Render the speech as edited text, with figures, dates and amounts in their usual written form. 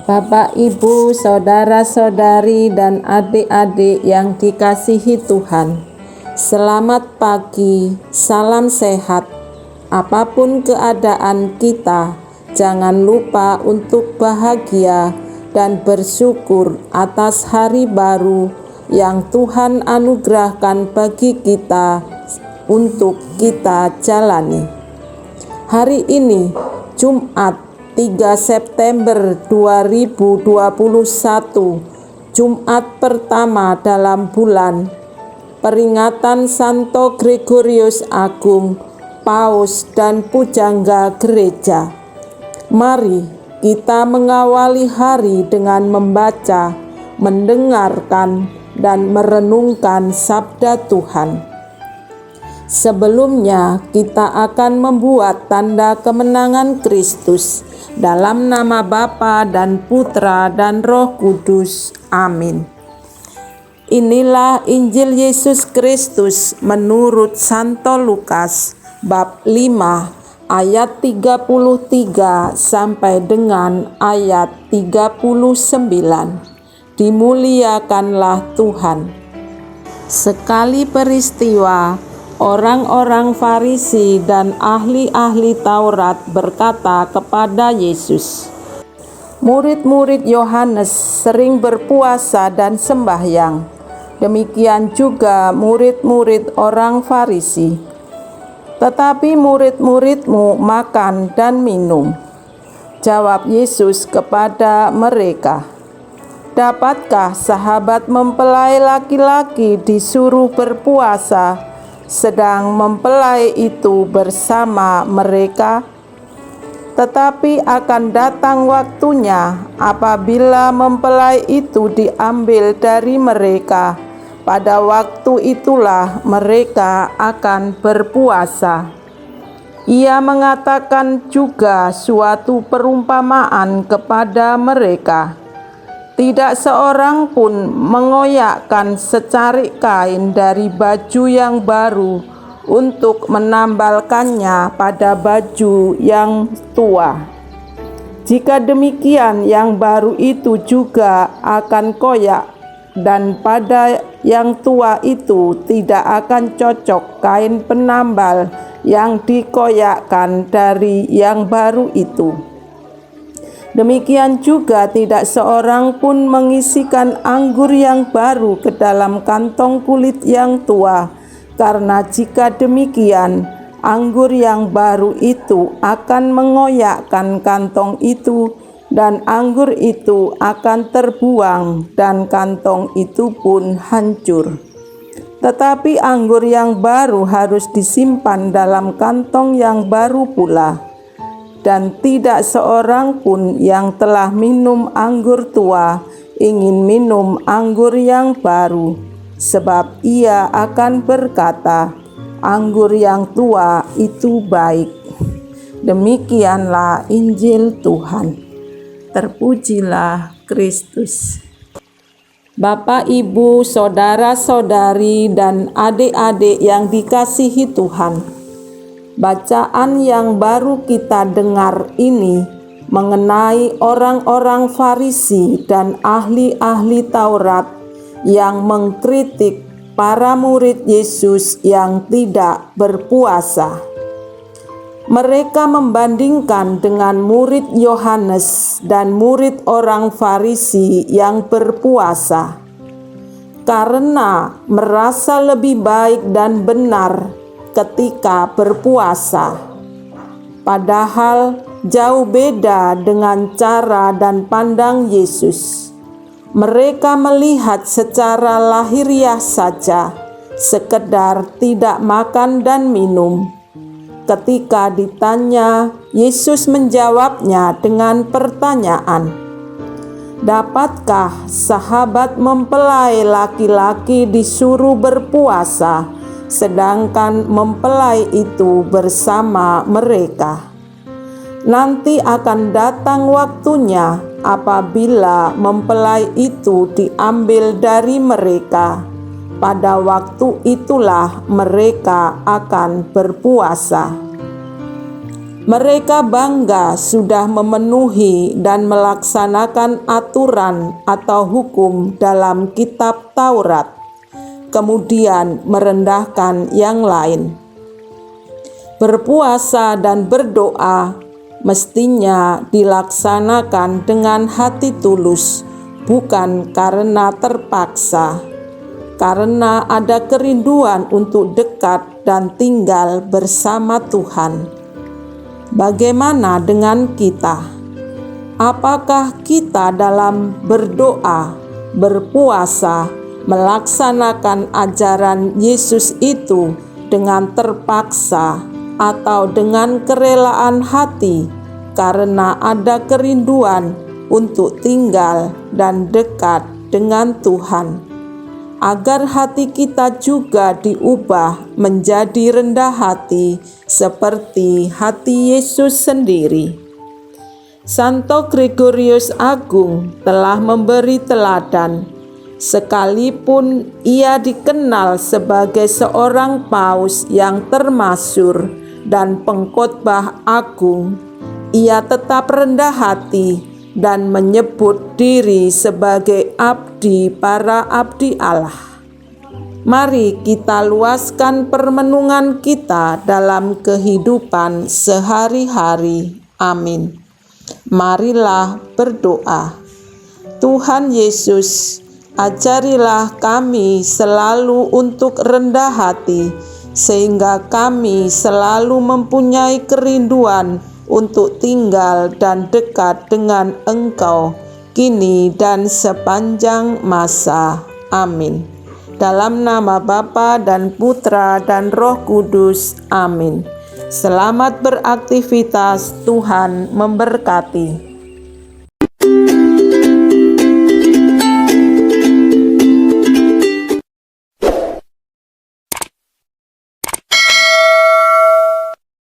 Bapak, Ibu, saudara-saudari, dan adik-adik yang dikasihi Tuhan, selamat pagi, salam sehat. Apapun keadaan kita, jangan lupa untuk bahagia dan bersyukur atas hari baru yang Tuhan anugerahkan bagi kita untuk kita jalani. Hari ini, Jumat 3 September 2021, Jumat pertama dalam bulan, peringatan Santo Gregorius Agung, Paus dan Pujangga Gereja. Mari kita mengawali hari dengan membaca, mendengarkan, dan merenungkan sabda Tuhan. Sebelumnya, kita akan membuat tanda kemenangan Kristus dalam nama Bapa dan Putra dan Roh Kudus. Amin. Inilah Injil Yesus Kristus menurut Santo Lukas bab 5 ayat 33 sampai dengan ayat 39. Dimuliakanlah Tuhan. Sekali peristiwa, orang-orang Farisi dan ahli-ahli Taurat berkata kepada Yesus, "Murid-murid Yohanes sering berpuasa dan sembahyang, demikian juga murid-murid orang Farisi. Tetapi murid-muridmu makan dan minum." Jawab Yesus kepada mereka, "Dapatkah sahabat mempelai laki-laki disuruh berpuasa sedang mempelai itu bersama mereka? Tetapi akan datang waktunya apabila mempelai itu diambil dari mereka. Pada waktu itulah mereka akan berpuasa." Ia mengatakan juga suatu perumpamaan kepada mereka. Tidak seorang pun mengoyakkan secarik kain dari baju yang baru untuk menambalkannya pada baju yang tua. Jika demikian, yang baru itu juga akan koyak, dan pada yang tua itu tidak akan cocok kain penambal yang dikoyakkan dari yang baru itu. Demikian juga tidak seorang pun mengisikan anggur yang baru ke dalam kantong kulit yang tua, karena jika demikian, anggur yang baru itu akan mengoyakkan kantong itu, dan anggur itu akan terbuang, dan kantong itu pun hancur. Tetapi anggur yang baru harus disimpan dalam kantong yang baru pula. Dan tidak seorang pun yang telah minum anggur tua ingin minum anggur yang baru, sebab ia akan berkata, anggur yang tua itu baik. Demikianlah Injil Tuhan. Terpujilah Kristus. Bapak, Ibu, saudara-saudari, dan adik-adik yang dikasihi Tuhan, bacaan yang baru kita dengar ini mengenai orang-orang Farisi dan ahli-ahli Taurat yang mengkritik para murid Yesus yang tidak berpuasa. Mereka membandingkan dengan murid Yohanes dan murid orang Farisi yang berpuasa karena merasa lebih baik dan benar ketika berpuasa. Padahal jauh beda dengan cara dan pandang Yesus. Mereka melihat secara lahiriah saja, sekedar tidak makan dan minum. Ketika ditanya, Yesus menjawabnya dengan pertanyaan, "Dapatkah sahabat mempelai laki-laki disuruh berpuasa sedangkan mempelai itu bersama mereka? Nanti akan datang waktunya apabila mempelai itu diambil dari mereka. Pada waktu itulah mereka akan berpuasa." Mereka bangga sudah memenuhi dan melaksanakan aturan atau hukum dalam kitab Taurat, kemudian merendahkan yang lain. Berpuasa dan berdoa mestinya dilaksanakan dengan hati tulus, bukan karena terpaksa, karena ada kerinduan untuk dekat dan tinggal bersama Tuhan. Bagaimana dengan kita? Apakah kita dalam berdoa, berpuasa, melaksanakan ajaran Yesus itu dengan terpaksa atau dengan kerelaan hati karena ada kerinduan untuk tinggal dan dekat dengan Tuhan, agar hati kita juga diubah menjadi rendah hati seperti hati Yesus sendiri. Santo Gregorius Agung telah memberi teladan. Sekalipun ia dikenal sebagai seorang paus yang termasyhur dan pengkhotbah agung, ia tetap rendah hati dan menyebut diri sebagai abdi para abdi Allah. Mari kita luaskan permenungan kita dalam kehidupan sehari-hari. Amin. Marilah berdoa. Tuhan Yesus, ajarilah kami selalu untuk rendah hati, sehingga kami selalu mempunyai kerinduan untuk tinggal dan dekat dengan Engkau, kini dan sepanjang masa. Amin. Dalam nama Bapa dan Putra dan Roh Kudus. Amin. Selamat beraktivitas, Tuhan memberkati.